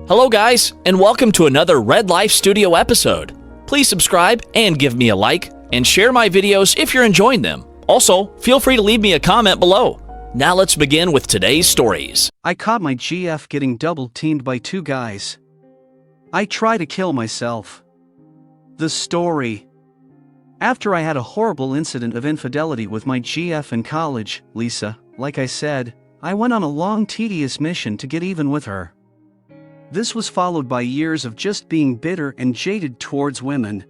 Hello guys, and welcome to another Red Life Studio episode. Please subscribe and give me a like, and share my videos if you're enjoying them. Also, feel free to leave me a comment below. Now let's begin with today's stories. I caught my GF getting double-teamed by two guys. I try to kill myself. The story. After I had a horrible incident of infidelity with my GF in college, Lisa, like I said, I went on a long tedious mission to get even with her. This was followed by years of just being bitter and jaded towards women.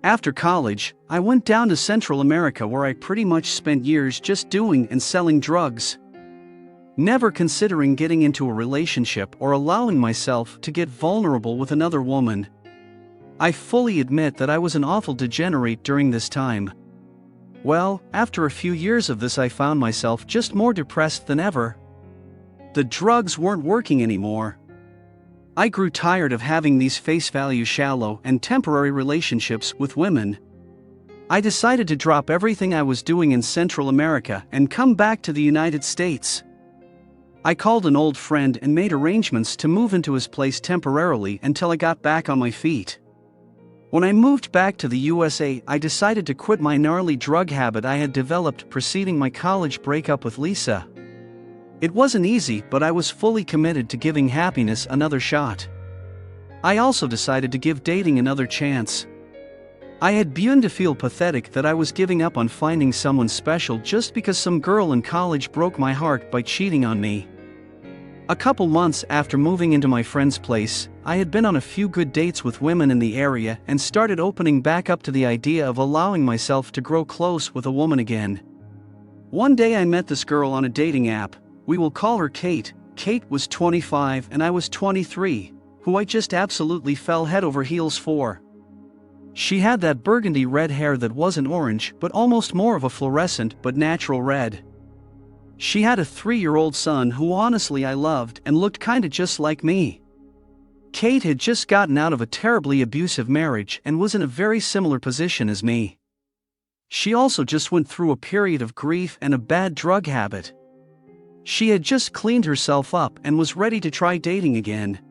After college, I went down to Central America where I pretty much spent years just doing and selling drugs. Never considering getting into a relationship or allowing myself to get vulnerable with another woman. I fully admit that I was an awful degenerate during this time. Well, after a few years of this I found myself just more depressed than ever. The drugs weren't working anymore. I grew tired of having these face value shallow and temporary relationships with women. I decided to drop everything I was doing in Central America and come back to the United States. I called an old friend and made arrangements to move into his place temporarily until I got back on my feet. When I moved back to the USA, I decided to quit my gnarly drug habit I had developed preceding my college breakup with Lisa. It wasn't easy, but I was fully committed to giving happiness another shot. I also decided to give dating another chance. I had begun to feel pathetic that I was giving up on finding someone special just because some girl in college broke my heart by cheating on me. A couple months after moving into my friend's place, I had been on a few good dates with women in the area and started opening back up to the idea of allowing myself to grow close with a woman again. One day I met this girl on a dating app. We will call her Kate. Kate was 25 and I was 23, who I just absolutely fell head over heels for. She had that burgundy red hair that wasn't orange but almost more of a fluorescent but natural red. She had a 3-year-old son who honestly I loved and looked kinda just like me. Kate had just gotten out of a terribly abusive marriage and was in a very similar position as me. She also just went through a period of grief and a bad drug habit. She had just cleaned herself up and was ready to try dating again.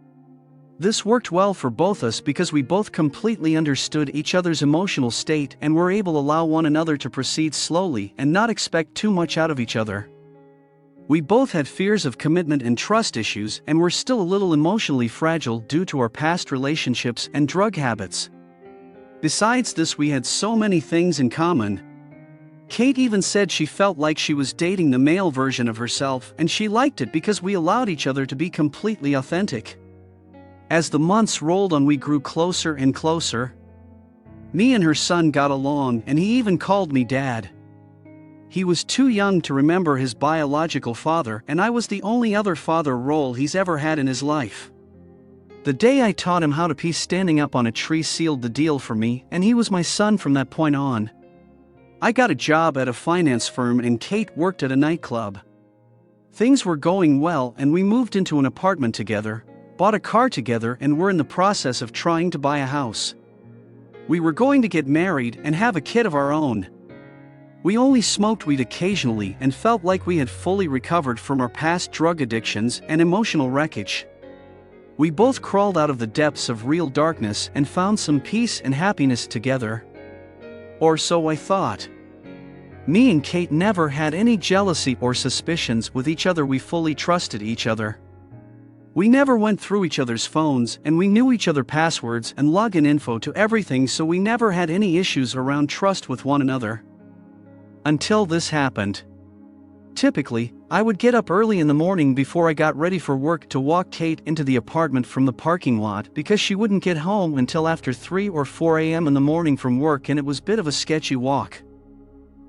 This worked well for both us because we both completely understood each other's emotional state and were able to allow one another to proceed slowly and not expect too much out of each other. We both had fears of commitment and trust issues and were still a little emotionally fragile due to our past relationships and drug habits. Besides this, we had so many things in common. Kate even said she felt like she was dating the male version of herself and she liked it because we allowed each other to be completely authentic. As the months rolled on, we grew closer and closer. Me and her son got along and he even called me Dad. He was too young to remember his biological father and I was the only other father role he's ever had in his life. The day I taught him how to pee standing up on a tree sealed the deal for me, and he was my son from that point on. I got a job at a finance firm and Kate worked at a nightclub. Things were going well and we moved into an apartment together, bought a car together and were in the process of trying to buy a house. We were going to get married and have a kid of our own. We only smoked weed occasionally and felt like we had fully recovered from our past drug addictions and emotional wreckage. We both crawled out of the depths of real darkness and found some peace and happiness together. Or so I thought. Me and Kate never had any jealousy or suspicions with each other. We fully trusted each other. We never went through each other's phones and we knew each other's passwords and login info to everything, so we never had any issues around trust with one another. Until this happened. Typically, I would get up early in the morning before I got ready for work to walk Kate into the apartment from the parking lot because she wouldn't get home until after 3 or 4 a.m. in the morning from work, and it was a bit of a sketchy walk.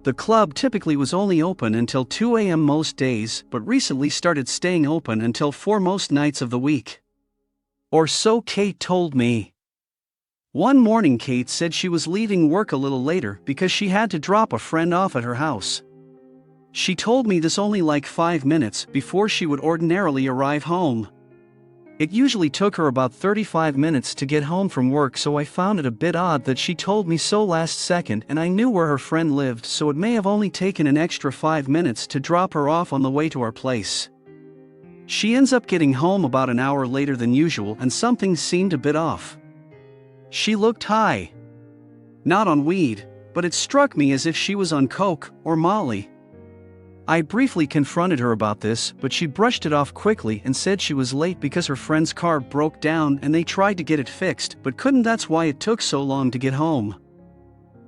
The club typically was only open until 2 a.m. most days, but recently started staying open until 4 most nights of the week. Or so Kate told me. One morning Kate said she was leaving work a little later because she had to drop a friend off at her house. She told me this only like 5 minutes before she would ordinarily arrive home. It usually took her about 35 minutes to get home from work, so I found it a bit odd that she told me so last second, and I knew where her friend lived, so it may have only taken an extra 5 minutes to drop her off on the way to our place. She ends up getting home about an hour later than usual and something seemed a bit off. She looked high. Not on weed, but it struck me as if she was on coke or Molly. I briefly confronted her about this, but she brushed it off quickly and said she was late because her friend's car broke down and they tried to get it fixed but couldn't. That's why it took so long to get home.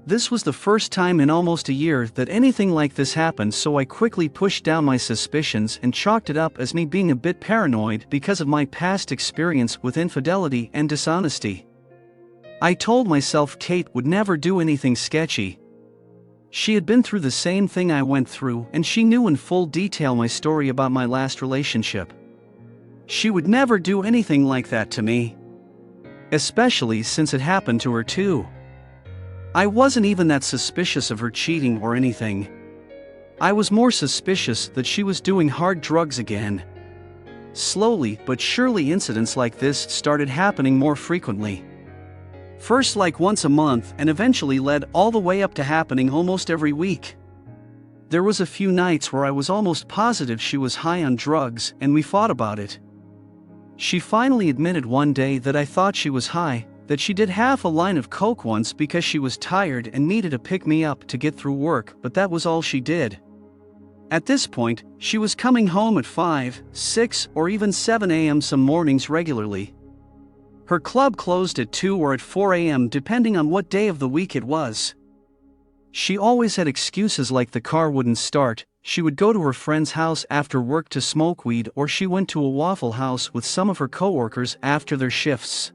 This was the first time in almost a year that anything like this happened, so I quickly pushed down my suspicions and chalked it up as me being a bit paranoid because of my past experience with infidelity and dishonesty. I told myself Kate would never do anything sketchy. She had been through the same thing I went through and she knew in full detail my story about my last relationship. She would never do anything like that to me. Especially since it happened to her too. I wasn't even that suspicious of her cheating or anything. I was more suspicious that she was doing hard drugs again. Slowly but surely incidents like this started happening more frequently. First like once a month and eventually led all the way up to happening almost every week. There was a few nights where I was almost positive she was high on drugs and we fought about it. She finally admitted one day that I thought she was high, that she did half a line of coke once because she was tired and needed to pick me up to get through work, but that was all she did. At this point, she was coming home at 5, 6, or even 7 a.m. some mornings regularly. Her club closed at 2 or at 4 a.m. depending on what day of the week it was. She always had excuses like the car wouldn't start, she would go to her friend's house after work to smoke weed, or she went to a Waffle House with some of her coworkers after their shifts.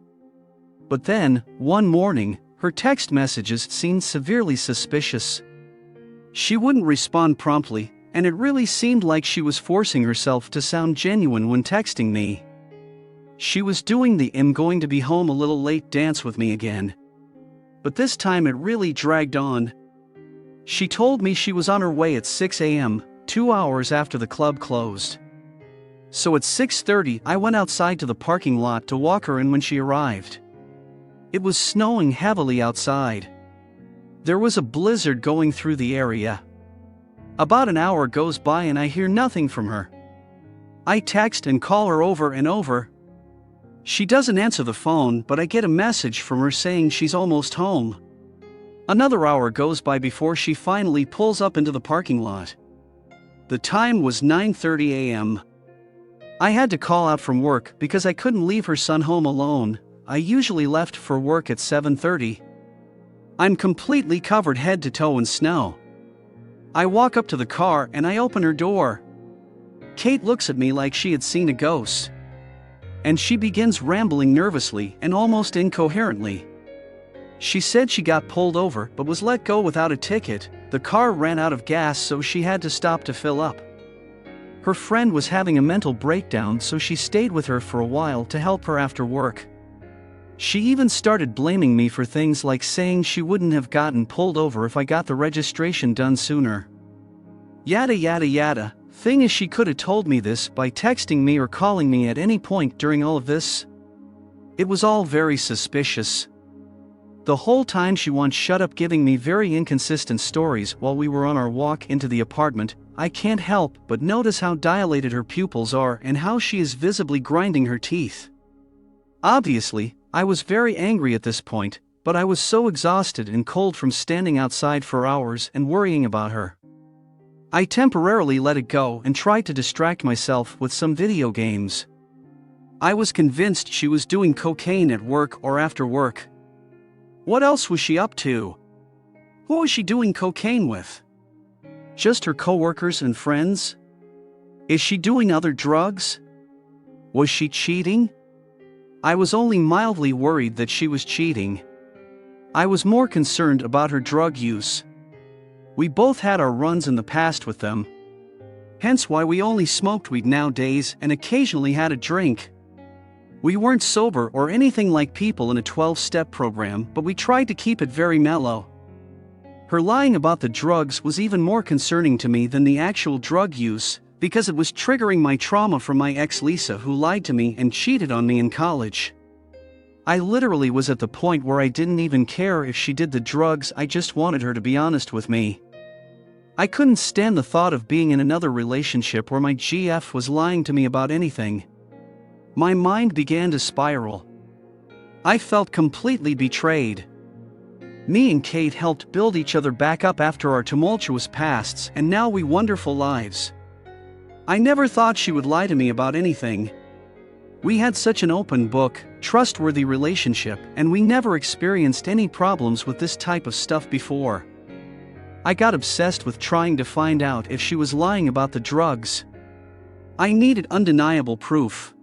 But then, one morning, her text messages seemed severely suspicious. She wouldn't respond promptly, and it really seemed like she was forcing herself to sound genuine when texting me. She was doing the "I'm going to be home a little late" dance with me again. But this time it really dragged on. She told me she was on her way at 6 a.m., 2 hours after the club closed. So at 6:30 I went outside to the parking lot to walk her in when she arrived. It was snowing heavily outside. There was a blizzard going through the area. About an hour goes by and I hear nothing from her. I text and call her over and over. She doesn't answer the phone, but I get a message from her saying she's almost home. Another hour goes by before she finally pulls up into the parking lot. The time was 9:30 a.m. I had to call out from work because I couldn't leave her son home alone. I usually left for work at 7:30. I'm completely covered head to toe in snow. I walk up to the car and I open her door. Kate looks at me like she had seen a ghost. And she begins rambling nervously and almost incoherently. She said she got pulled over but was let go without a ticket. The car ran out of gas, so she had to stop to fill up. Her friend was having a mental breakdown, so she stayed with her for a while to help her after work. She even started blaming me for things like saying she wouldn't have gotten pulled over if I got the registration done sooner. Yada yada yada. Thing is, she could have told me this by texting me or calling me at any point during all of this. It was all very suspicious. The whole time she once shut up giving me very inconsistent stories while we were on our walk into the apartment. I can't help but notice how dilated her pupils are and how she is visibly grinding her teeth. Obviously, I was very angry at this point, but I was so exhausted and cold from standing outside for hours and worrying about her. I temporarily let it go and tried to distract myself with some video games. I was convinced she was doing cocaine at work or after work. What else was she up to? Who was she doing cocaine with? Just her coworkers and friends? Is she doing other drugs? Was she cheating? I was only mildly worried that she was cheating. I was more concerned about her drug use. We both had our runs in the past with them. Hence why we only smoked weed nowadays and occasionally had a drink. We weren't sober or anything like people in a 12-step program, but we tried to keep it very mellow. Her lying about the drugs was even more concerning to me than the actual drug use, because it was triggering my trauma from my ex Lisa, who lied to me and cheated on me in college. I literally was at the point where I didn't even care if she did the drugs, I just wanted her to be honest with me. I couldn't stand the thought of being in another relationship where my GF was lying to me about anything. My mind began to spiral. I felt completely betrayed. Me and Kate helped build each other back up after our tumultuous pasts, and now we wonderful lives. I never thought she would lie to me about anything. We had such an open book, trustworthy relationship, and we never experienced any problems with this type of stuff before. I got obsessed with trying to find out if she was lying about the drugs. I needed undeniable proof.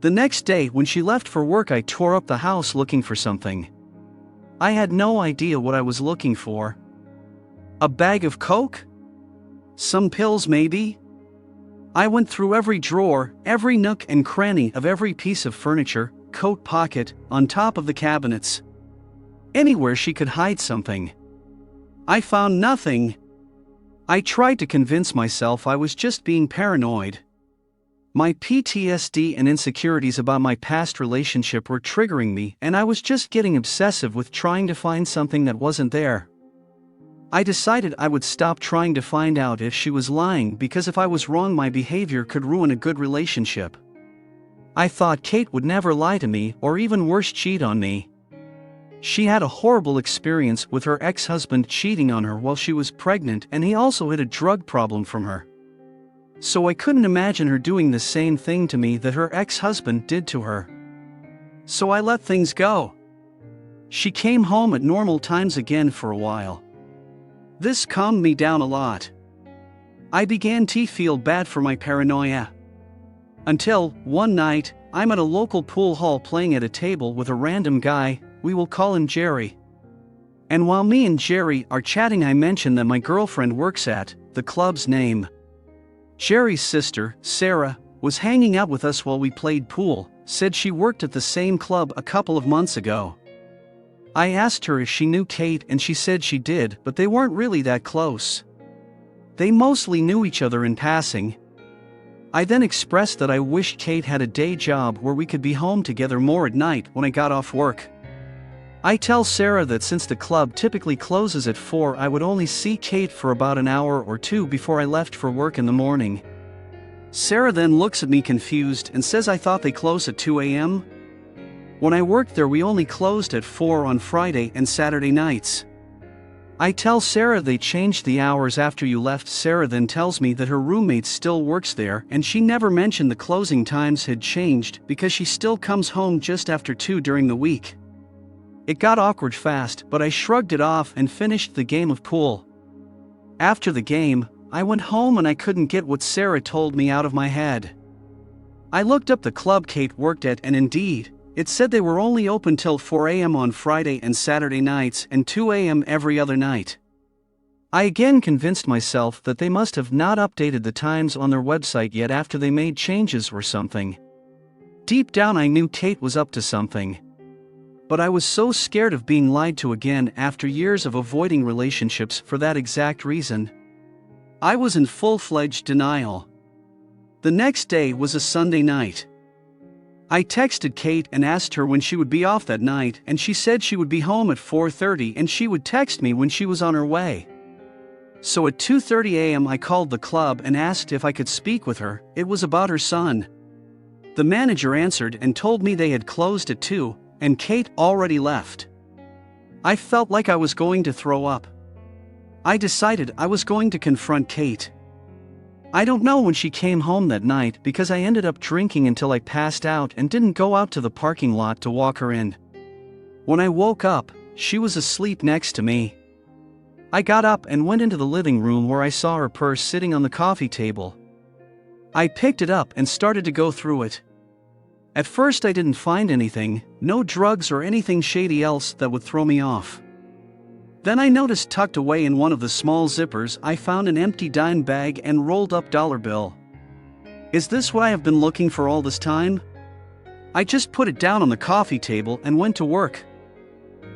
The next day when she left for work, I tore up the house looking for something. I had no idea what I was looking for. A bag of coke? Some pills maybe? I went through every drawer, every nook and cranny of every piece of furniture, coat pocket, on top of the cabinets. Anywhere she could hide something. I found nothing. I tried to convince myself I was just being paranoid. My PTSD and insecurities about my past relationship were triggering me, and I was just getting obsessive with trying to find something that wasn't there. I decided I would stop trying to find out if she was lying, because if I was wrong, my behavior could ruin a good relationship. I thought Kate would never lie to me, or even worse, cheat on me. She had a horrible experience with her ex-husband cheating on her while she was pregnant, and he also had a drug problem from her. So I couldn't imagine her doing the same thing to me that her ex-husband did to her. So I let things go. She came home at normal times again for a while. This calmed me down a lot. I began to feel bad for my paranoia. Until, one night, I'm at a local pool hall playing at a table with a random guy, we will call him Jerry. And while me and Jerry are chatting, I mention that my girlfriend works at the club's name. Jerry's sister, Sarah, was hanging out with us while we played pool, said she worked at the same club a couple of months ago. I asked her if she knew Kate, and she said she did, but they weren't really that close. They mostly knew each other in passing. I then expressed that I wished Kate had a day job where we could be home together more at night when I got off work. I tell Sarah that since the club typically closes at 4, I would only see Kate for about an hour or two before I left for work in the morning. Sarah then looks at me confused and says I thought they close at 2 a.m. When I worked there, we only closed at 4 on Friday and Saturday nights. I tell Sarah they changed the hours after you left. Sarah then tells me that her roommate still works there, and she never mentioned the closing times had changed because she still comes home just after 2 during the week. It got awkward fast, but I shrugged it off and finished the game of pool. After the game, I went home and I couldn't get what Sarah told me out of my head. I looked up the club Kate worked at, and indeed, it said they were only open till 4 a.m. on Friday and Saturday nights and 2 a.m. every other night. I again convinced myself that they must have not updated the times on their website yet after they made changes or something. Deep down I knew Kate was up to something. But I was so scared of being lied to again after years of avoiding relationships for that exact reason. I was in full-fledged denial. The next day was a Sunday night. I texted Kate and asked her when she would be off that night, and she said she would be home at 4:30 and she would text me when she was on her way. So at 2:30 a.m. I called the club and asked if I could speak with her. It was about her son. The manager answered and told me they had closed at 2, and Kate already left. I felt like I was going to throw up. I decided I was going to confront Kate. I don't know when she came home that night because I ended up drinking until I passed out and didn't go out to the parking lot to walk her in. When I woke up, she was asleep next to me. I got up and went into the living room where I saw her purse sitting on the coffee table. I picked it up and started to go through it. At first I didn't find anything, no drugs or anything shady else that would throw me off. Then I noticed tucked away in one of the small zippers I found an empty dime bag and rolled up dollar bill. Is this what I have been looking for all this time? I just put it down on the coffee table and went to work.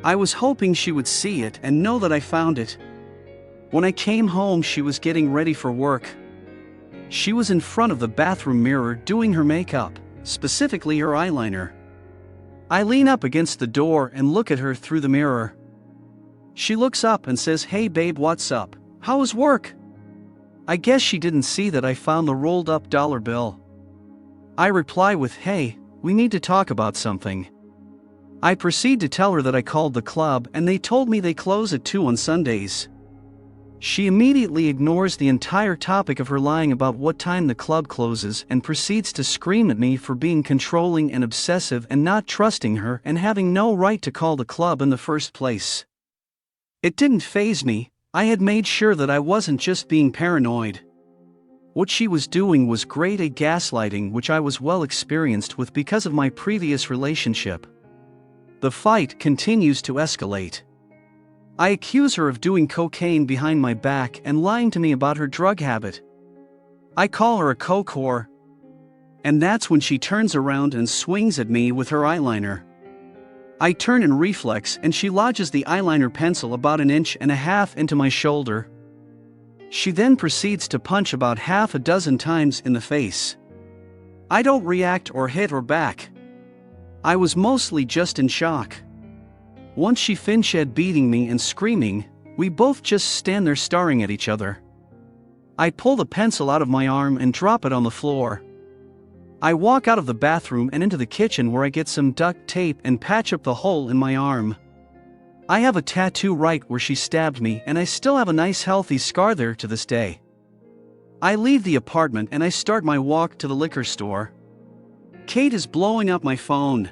I was hoping she would see it and know that I found it. When I came home, she was getting ready for work. She was in front of the bathroom mirror doing her makeup, specifically her eyeliner. I lean up against the door and look at her through the mirror. She looks up and says, "Hey babe, what's up?" How was work? I guess she didn't see that I found the rolled up dollar bill. I reply with, hey, we need to talk about something. I proceed to tell her that I called the club and they told me they close at 2 on Sundays. She immediately ignores the entire topic of her lying about what time the club closes and proceeds to scream at me for being controlling and obsessive and not trusting her and having no right to call the club in the first place. It didn't faze me. I had made sure that I wasn't just being paranoid. What she was doing was grade A gaslighting, which I was well experienced with because of my previous relationship. The fight continues to escalate. I accuse her of doing cocaine behind my back and lying to me about her drug habit. I call her a coke whore. And that's when she turns around and swings at me with her eyeliner. I turn in reflex and she lodges the eyeliner pencil about 1.5 inches into my shoulder. She then proceeds to punch about 6 times in the face. I don't react or hit or back. I was mostly just in shock. Once she finished beating me and screaming, we both just stand there staring at each other. I pull the pencil out of my arm and drop it on the floor. I walk out of the bathroom and into the kitchen where I get some duct tape and patch up the hole in my arm. I have a tattoo right where she stabbed me and I still have a nice healthy scar there to this day. I leave the apartment and I start my walk to the liquor store. Kate is blowing up my phone.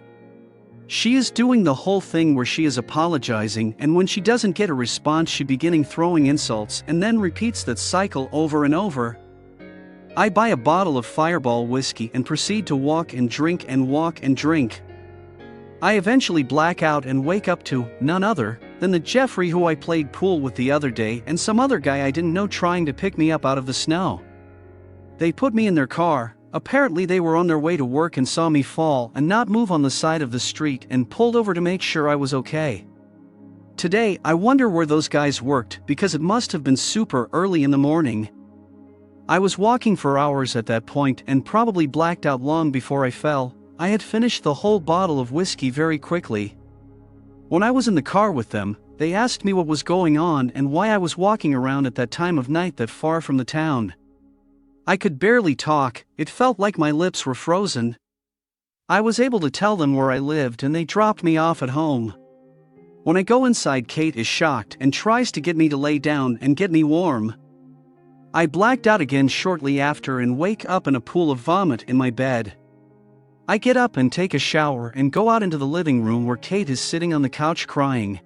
She is doing the whole thing where she is apologizing, and when she doesn't get a response she beginning throwing insults and then repeats that cycle over and over. I buy a bottle of Fireball whiskey and proceed to walk and drink and walk and drink. I eventually black out and wake up to none other than the Jeffrey who I played pool with the other day and some other guy I didn't know trying to pick me up out of the snow. They put me in their car. Apparently they were on their way to work and saw me fall and not move on the side of the street and pulled over to make sure I was okay. Today, I wonder where those guys worked because it must have been super early in the morning. I was walking for hours at that point and probably blacked out long before I fell. I had finished the whole bottle of whiskey very quickly. When I was in the car with them, they asked me what was going on and why I was walking around at that time of night that far from the town. I could barely talk, it felt like my lips were frozen. I was able to tell them where I lived and they dropped me off at home. When I go inside, Kate is shocked and tries to get me to lay down and get me warm. I blacked out again shortly after and wake up in a pool of vomit in my bed. I get up and take a shower and go out into the living room where Kate is sitting on the couch crying.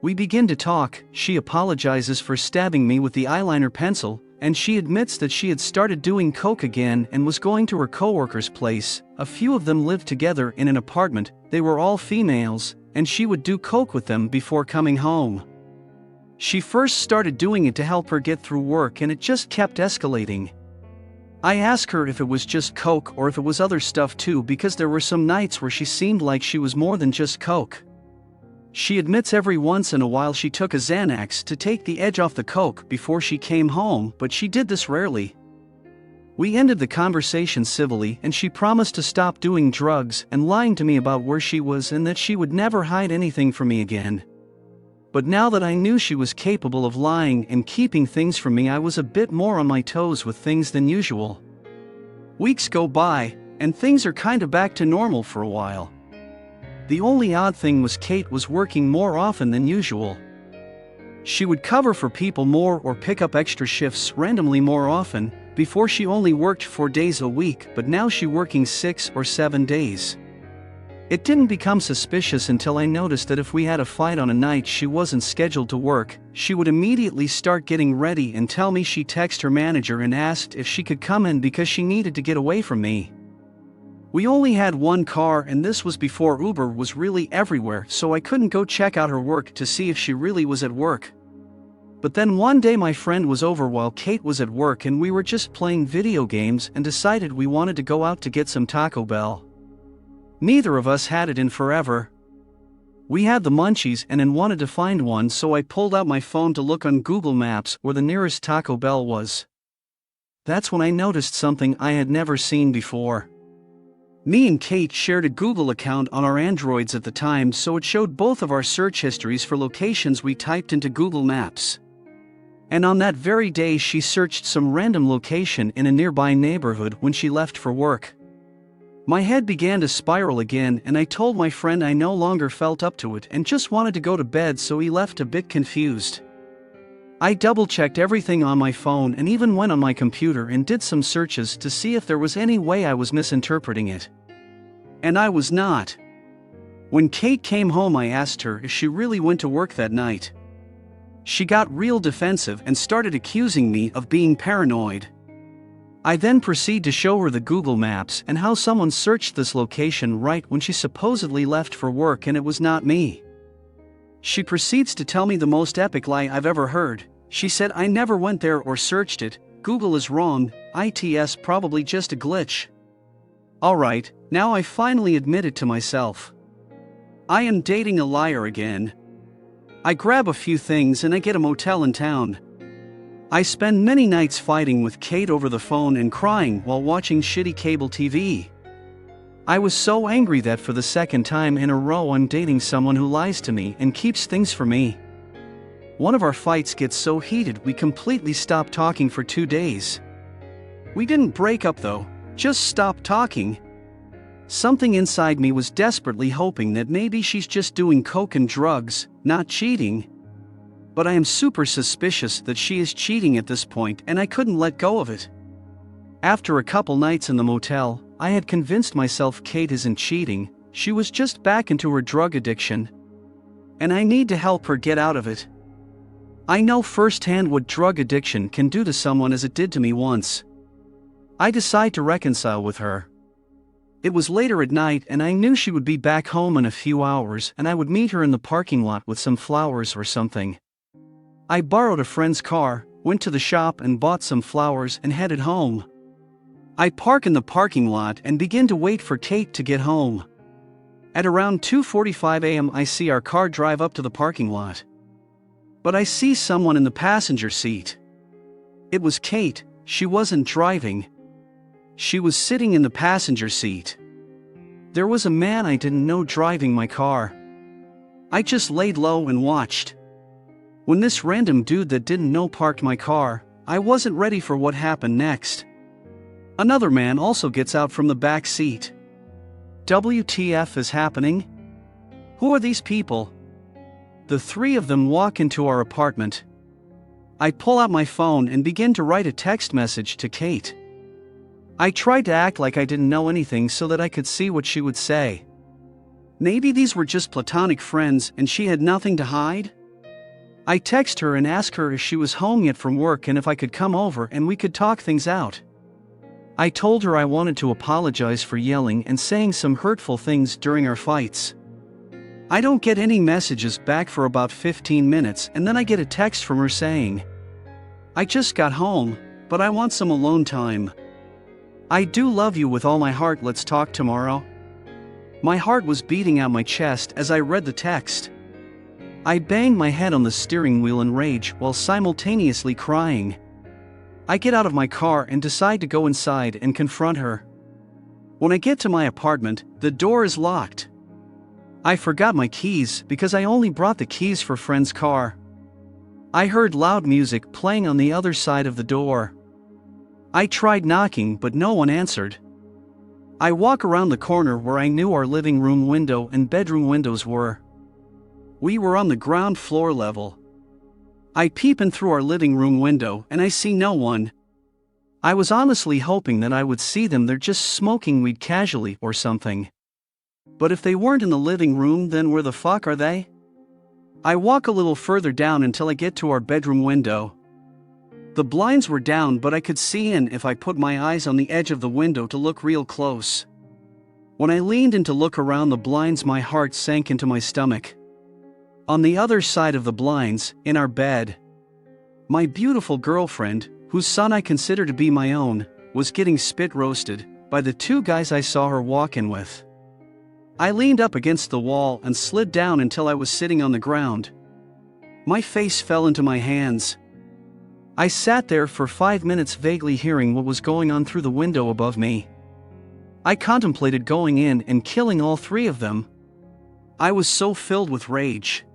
We begin to talk. She apologizes for stabbing me with the eyeliner pencil, and she admits that she had started doing coke again and was going to her coworker's place. A few of them lived together in an apartment, they were all females, and she would do coke with them before coming home. She first started doing it to help her get through work and it just kept escalating. I asked her if it was just coke or if it was other stuff too because there were some nights where she seemed like she was more than just coke. She admits every once in a while she took a Xanax to take the edge off the coke before she came home, but she did this rarely. We ended the conversation civilly and she promised to stop doing drugs and lying to me about where she was and that she would never hide anything from me again. But now that I knew she was capable of lying and keeping things from me, I was a bit more on my toes with things than usual. Weeks go by, and things are kinda back to normal for a while. The only odd thing was Kate was working more often than usual. She would cover for people more or pick up extra shifts randomly more often. Before she only worked 4 days a week, but now she working 6 or 7 days. It didn't become suspicious until I noticed that if we had a fight on a night she wasn't scheduled to work, she would immediately start getting ready and tell me she texted her manager and asked if she could come in because she needed to get away from me. We only had one car and this was before Uber was really everywhere, so I couldn't go check out her work to see if she really was at work. But then one day my friend was over while Kate was at work and we were just playing video games and decided we wanted to go out to get some Taco Bell. Neither of us had it in forever. We had the munchies and wanted to find one, so I pulled out my phone to look on Google Maps where the nearest Taco Bell was. That's when I noticed something I had never seen before. Me and Kate shared a Google account on our Androids at the time, so it showed both of our search histories for locations we typed into Google Maps. And on that very day she searched some random location in a nearby neighborhood when she left for work. My head began to spiral again, and I told my friend I no longer felt up to it and just wanted to go to bed, so he left a bit confused. I double-checked everything on my phone and even went on my computer and did some searches to see if there was any way I was misinterpreting it. And I was not. When Kate came home, I asked her if she really went to work that night. She got real defensive and started accusing me of being paranoid. I then proceed to show her the Google Maps and how someone searched this location right when she supposedly left for work, and it was not me. She proceeds to tell me the most epic lie I've ever heard. She said I never went there or searched it, Google is wrong, it's probably just a glitch. Alright, now I finally admit it to myself. I am dating a liar again. I grab a few things and I get a motel in town. I spend many nights fighting with Kate over the phone and crying while watching shitty cable TV. I was so angry that for the second time in a row I'm dating someone who lies to me and keeps things from me. One of our fights gets so heated we completely stop talking for 2 days. We didn't break up though, just stopped talking. Something inside me was desperately hoping that maybe she's just doing coke and drugs, not cheating. But I am super suspicious that she is cheating at this point, and I couldn't let go of it. After a couple nights in the motel, I had convinced myself Kate isn't cheating, she was just back into her drug addiction. And I need to help her get out of it. I know firsthand what drug addiction can do to someone, as it did to me once. I decide to reconcile with her. It was later at night and I knew she would be back home in a few hours, and I would meet her in the parking lot with some flowers or something. I borrowed a friend's car, went to the shop and bought some flowers and headed home. I park in the parking lot and begin to wait for Kate to get home. At around 2:45 a.m. I see our car drive up to the parking lot. But I see someone in the passenger seat. It was Kate, she wasn't driving. She was sitting in the passenger seat. There was a man I didn't know driving my car. I just laid low and watched. When this random dude that didn't know parked my car, I wasn't ready for what happened next. Another man also gets out from the back seat. WTF is happening? Who are these people? The three of them walk into our apartment. I pull out my phone and begin to write a text message to Kate. I tried to act like I didn't know anything so that I could see what she would say. Maybe these were just platonic friends and she had nothing to hide? I text her and ask her if she was home yet from work and if I could come over and we could talk things out. I told her I wanted to apologize for yelling and saying some hurtful things during our fights. I don't get any messages back for about 15 minutes, and then I get a text from her saying, "I just got home, but I want some alone time. I do love you with all my heart, let's talk tomorrow." My heart was beating out my chest as I read the text. I banged my head on the steering wheel in rage while simultaneously crying. I get out of my car and decide to go inside and confront her. When I get to my apartment, the door is locked. I forgot my keys because I only brought the keys for friend's car. I heard loud music playing on the other side of the door. I tried knocking but no one answered. I walk around the corner where I knew our living room window and bedroom windows were. We were on the ground floor level. I peep in through our living room window and I see no one. I was honestly hoping that I would see them, they're just smoking weed casually or something. But if they weren't in the living room, then where the fuck are they? I walk a little further down until I get to our bedroom window. The blinds were down but I could see in if I put my eyes on the edge of the window to look real close. When I leaned in to look around the blinds, my heart sank into my stomach. On the other side of the blinds, in our bed, my beautiful girlfriend, whose son I consider to be my own, was getting spit roasted by the two guys I saw her walk in with. I leaned up against the wall and slid down until I was sitting on the ground. My face fell into my hands. I sat there for 5 minutes vaguely hearing what was going on through the window above me. I contemplated going in and killing all three of them. I was so filled with rage.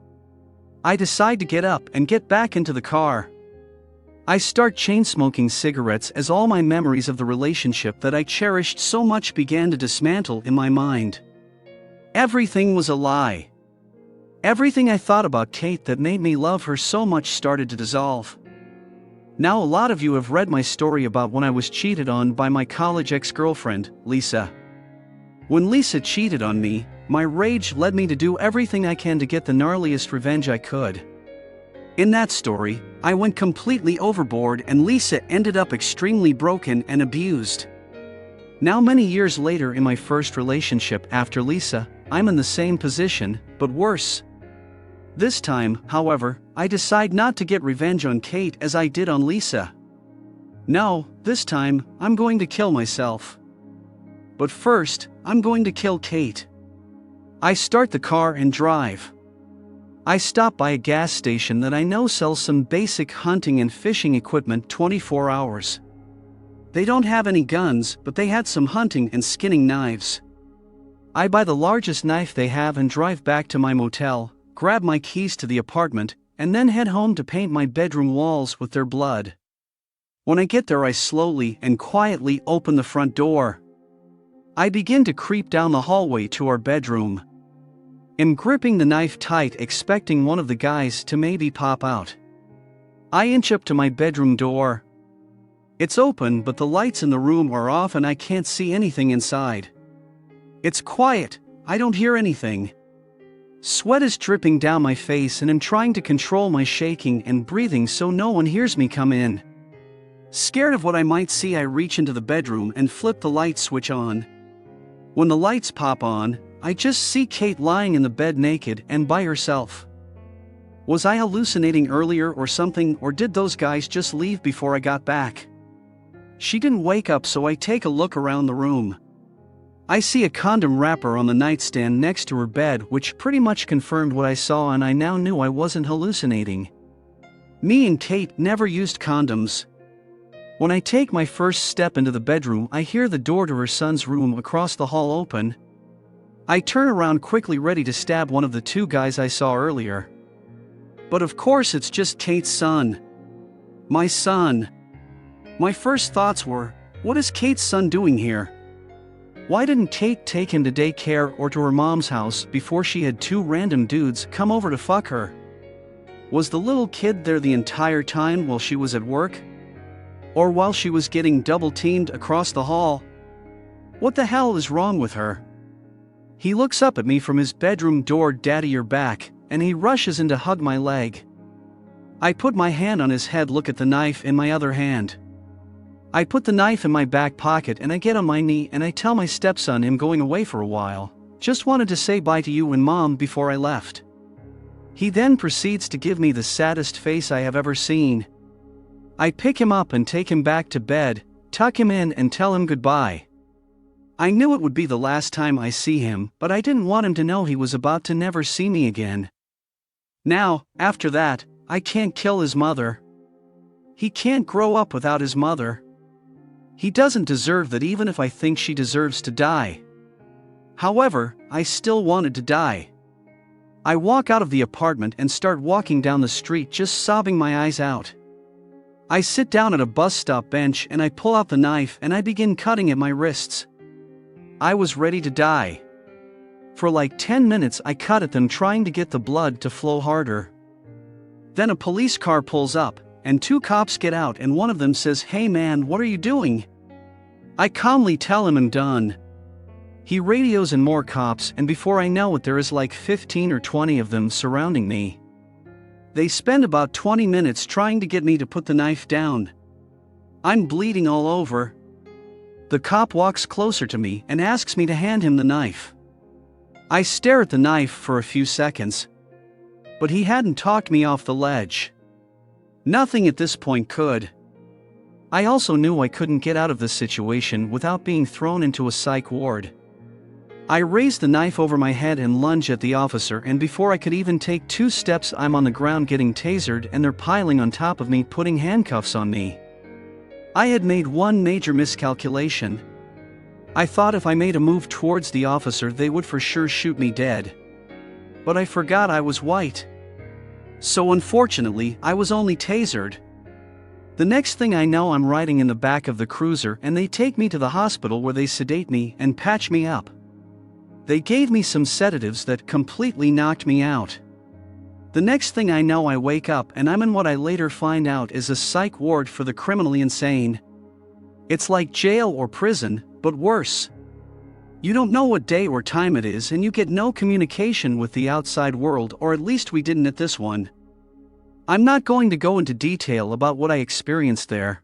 I decide to get up and get back into the car. I start chain-smoking cigarettes as all my memories of the relationship that I cherished so much began to dismantle in my mind. Everything was a lie. Everything I thought about Kate that made me love her so much started to dissolve. Now a lot of you have read my story about when I was cheated on by my college ex-girlfriend, Lisa. When Lisa cheated on me, my rage led me to do everything I can to get the gnarliest revenge I could. In that story, I went completely overboard and Lisa ended up extremely broken and abused. Now many years later in my first relationship after Lisa, I'm in the same position, but worse. This time, however, I decide not to get revenge on Kate as I did on Lisa. No, this time, I'm going to kill myself. But first, I'm going to kill Kate. I start the car and drive. I stop by a gas station that I know sells some basic hunting and fishing equipment 24 hours. They don't have any guns, but they had some hunting and skinning knives. I buy the largest knife they have and drive back to my motel, grab my keys to the apartment, and then head home to paint my bedroom walls with their blood. When I get there, I slowly and quietly open the front door. I begin to creep down the hallway to our bedroom. I'm gripping the knife tight, expecting one of the guys to maybe pop out. I inch up to my bedroom door. It's open, but the lights in the room are off and I can't see anything inside. It's quiet, I don't hear anything. Sweat is dripping down my face and I'm trying to control my shaking and breathing so no one hears me come in. Scared of what I might see, I reach into the bedroom and flip the light switch on. When the lights pop on, I just see Kate lying in the bed naked and by herself. Was I hallucinating earlier or something, or did those guys just leave before I got back? She didn't wake up, so I take a look around the room. I see a condom wrapper on the nightstand next to her bed, which pretty much confirmed what I saw, and I now knew I wasn't hallucinating. Me and Kate never used condoms. When I take my first step into the bedroom, I hear the door to her son's room across the hall open. I turn around quickly, ready to stab one of the two guys I saw earlier. But of course it's just Kate's son. My son. My first thoughts were, what is Kate's son doing here? Why didn't Kate take him to daycare or to her mom's house before she had two random dudes come over to fuck her? Was the little kid there the entire time while she was at work? Or while she was getting double-teamed across the hall? What the hell is wrong with her? He looks up at me from his bedroom door. Daddy, you're back, and he rushes in to hug my leg. I put my hand on his head, look at the knife in my other hand. I put the knife in my back pocket and I get on my knee and I tell my stepson I'm going away for a while. Just wanted to say bye to you and Mom before I left. He then proceeds to give me the saddest face I have ever seen. I pick him up and take him back to bed, tuck him in and tell him goodbye. I knew it would be the last time I see him, but I didn't want him to know he was about to never see me again. Now, after that, I can't kill his mother. He can't grow up without his mother. He doesn't deserve that, even if I think she deserves to die. However, I still wanted to die. I walk out of the apartment and start walking down the street, just sobbing my eyes out. I sit down at a bus stop bench and I pull out the knife and I begin cutting at my wrists. I was ready to die. For like 10 minutes I cut at them, trying to get the blood to flow harder. Then a police car pulls up, and two cops get out and one of them says, "Hey man, what are you doing?" I calmly tell him I'm done. He radios in more cops, and before I know it there is like 15 or 20 of them surrounding me. They spend about 20 minutes trying to get me to put the knife down. I'm bleeding all over. The cop walks closer to me and asks me to hand him the knife. I stare at the knife for a few seconds. But he hadn't talked me off the ledge. Nothing at this point could. I also knew I couldn't get out of this situation without being thrown into a psych ward. I raise the knife over my head and lunge at the officer, and before I could even take 2 steps I'm on the ground getting tasered and they're piling on top of me, putting handcuffs on me. I had made one major miscalculation. I thought if I made a move towards the officer they would for sure shoot me dead. But I forgot I was white. So unfortunately, I was only tasered. The next thing I know, I'm riding in the back of the cruiser and they take me to the hospital where they sedate me and patch me up. They gave me some sedatives that completely knocked me out. The next thing I know, I wake up and I'm in what I later find out is a psych ward for the criminally insane. It's like jail or prison, but worse. You don't know what day or time it is and you get no communication with the outside world, or at least we didn't at this one. I'm not going to go into detail about what I experienced there.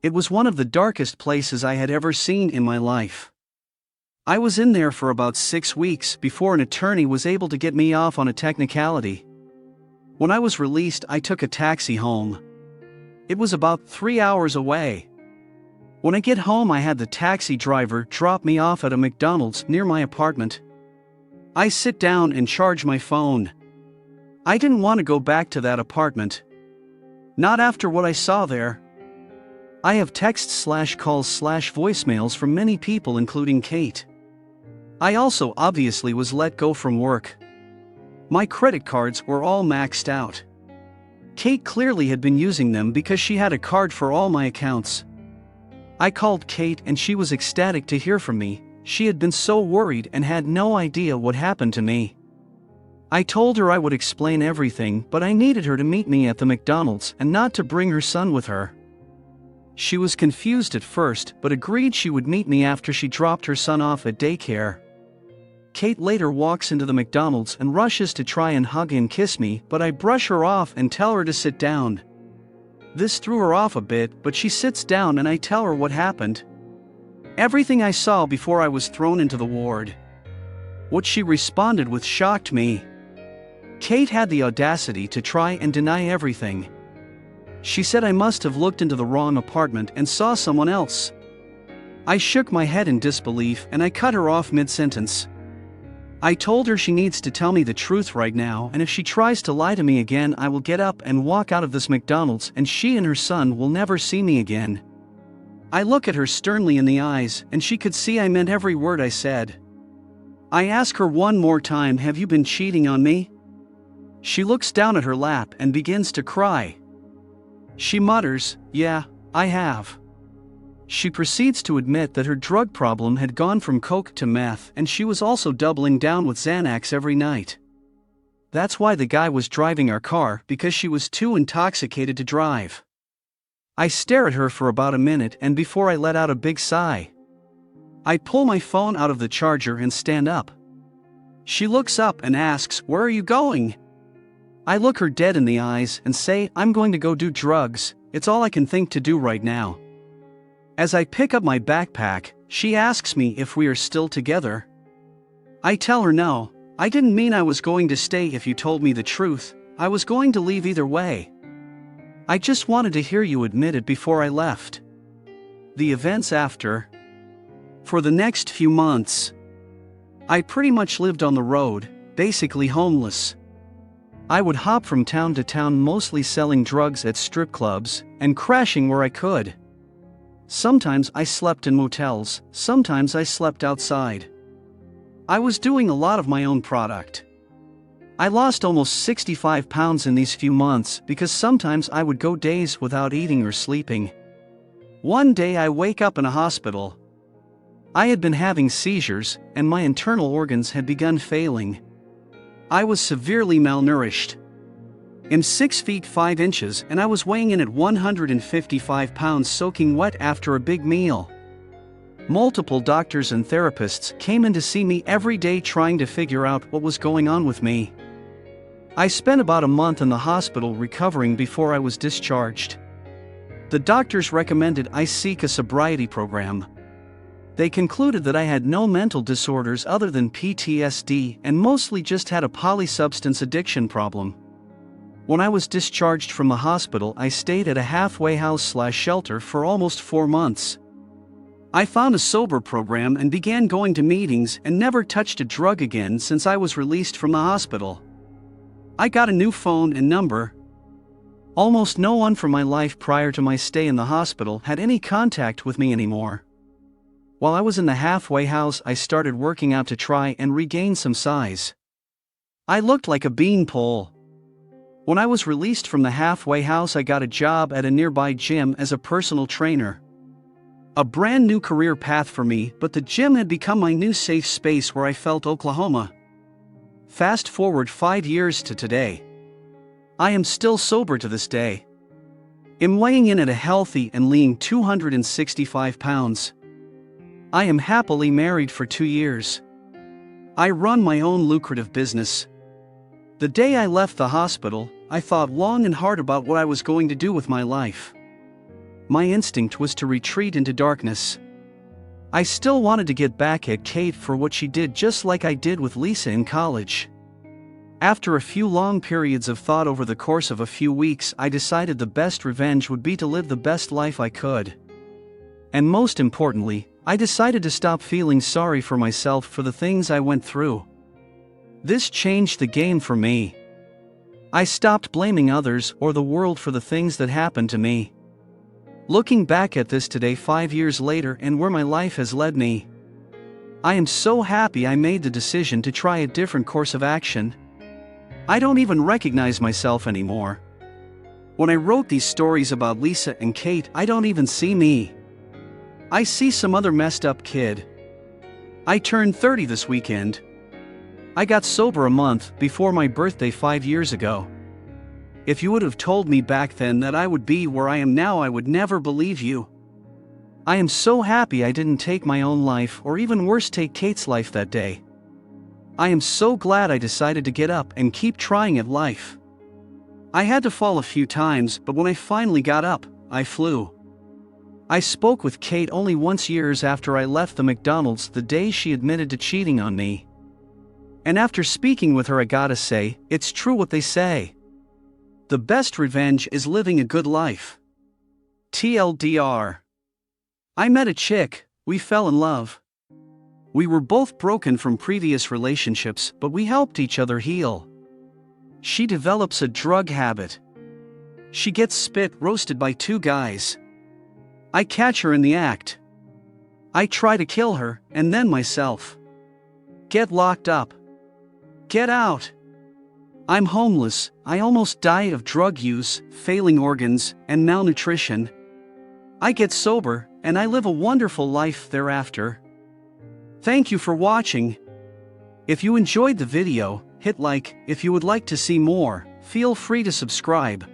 It was one of the darkest places I had ever seen in my life. I was in there for about 6 weeks before an attorney was able to get me off on a technicality. When I was released, I took a taxi home. It was about 3 hours away. When I get home, I had the taxi driver drop me off at a McDonald's near my apartment. I sit down and charge my phone. I didn't want to go back to that apartment. Not after what I saw there. I have texts/calls/voicemails from many people, including Kate. I also obviously was let go from work. My credit cards were all maxed out. Kate clearly had been using them because she had a card for all my accounts. I called Kate and she was ecstatic to hear from me. She had been so worried and had no idea what happened to me. I told her I would explain everything, but I needed her to meet me at the McDonald's and not to bring her son with her. She was confused at first, but agreed she would meet me after she dropped her son off at daycare. Kate later walks into the McDonald's and rushes to try and hug and kiss me, but I brush her off and tell her to sit down. This threw her off a bit, but she sits down and I tell her what happened. Everything I saw before I was thrown into the ward. What she responded with shocked me. Kate had the audacity to try and deny everything. She said I must have looked into the wrong apartment and saw someone else. I shook my head in disbelief and I cut her off mid-sentence. I told her she needs to tell me the truth right now, and if she tries to lie to me again, I will get up and walk out of this McDonald's and she and her son will never see me again. I look at her sternly in the eyes and she could see I meant every word I said. I ask her one more time, "Have you been cheating on me?" She looks down at her lap and begins to cry. She mutters, "Yeah, I have." She proceeds to admit that her drug problem had gone from coke to meth, and she was also doubling down with Xanax every night. That's why the guy was driving our car, because she was too intoxicated to drive. I stare at her for about a minute and before I let out a big sigh. I pull my phone out of the charger and stand up. She looks up and asks, "Where are you going?" I look her dead in the eyes and say, "I'm going to go do drugs, it's all I can think to do right now." As I pick up my backpack, she asks me if we are still together. I tell her no, I didn't mean I was going to stay if you told me the truth, I was going to leave either way. I just wanted to hear you admit it before I left. The events after. For the next few months, I pretty much lived on the road, basically homeless. I would hop from town to town, mostly selling drugs at strip clubs, and crashing where I could. Sometimes I slept in motels, sometimes I slept outside. I was doing a lot of my own product. I lost almost 65 pounds in these few months because sometimes I would go days without eating or sleeping. One day I wake up in a hospital. I had been having seizures, and my internal organs had begun failing. I was severely malnourished. I'm 6 feet 5 inches and I was weighing in at 155 pounds, soaking wet after a big meal. Multiple doctors and therapists came in to see me every day trying to figure out what was going on with me. I spent about a month in the hospital recovering before I was discharged. The doctors recommended I seek a sobriety program. They concluded that I had no mental disorders other than PTSD and mostly just had a polysubstance addiction problem. When I was discharged from the hospital, I stayed at a halfway house/shelter for almost 4 months. I found a sober program and began going to meetings and never touched a drug again since I was released from the hospital. I got a new phone and number. Almost no one from my life prior to my stay in the hospital had any contact with me anymore. While I was in the halfway house, I started working out to try and regain some size. I looked like a beanpole. When I was released from the halfway house, I got a job at a nearby gym as a personal trainer. A brand new career path for me, but the gym had become my new safe space where I felt Oklahoma. Fast forward 5 years to today. I am still sober to this day. I'm weighing in at a healthy and lean 265 pounds. I am happily married for 2 years. I run my own lucrative business. The day I left the hospital, I thought long and hard about what I was going to do with my life. My instinct was to retreat into darkness. I still wanted to get back at Kate for what she did, just like I did with Lisa in college. After a few long periods of thought over the course of a few weeks, I decided the best revenge would be to live the best life I could. And most importantly, I decided to stop feeling sorry for myself for the things I went through. This changed the game for me. I stopped blaming others or the world for the things that happened to me. Looking back at this today 5 years later and where my life has led me, I am so happy I made the decision to try a different course of action. I don't even recognize myself anymore. When I wrote these stories about Lisa and Kate, I don't even see me. I see some other messed up kid. I turned 30 this weekend. I got sober a month before my birthday 5 years ago. If you would have told me back then that I would be where I am now, I would never believe you. I am so happy I didn't take my own life, or even worse, take Kate's life that day. I am so glad I decided to get up and keep trying at life. I had to fall a few times, but when I finally got up, I flew. I spoke with Kate only once years after I left the McDonald's, the day she admitted to cheating on me. And after speaking with her, I gotta say, it's true what they say. The best revenge is living a good life. TLDR. I met a chick, we fell in love. We were both broken from previous relationships, but we helped each other heal. She develops a drug habit. She gets spit roasted by 2 guys. I catch her in the act. I try to kill her, and then myself. Get locked up. Get out. I'm homeless. I almost died of drug use, failing organs, and malnutrition. I get sober, and I live a wonderful life thereafter. Thank you for watching. If you enjoyed the video, hit like. If you would like to see more, feel free to subscribe.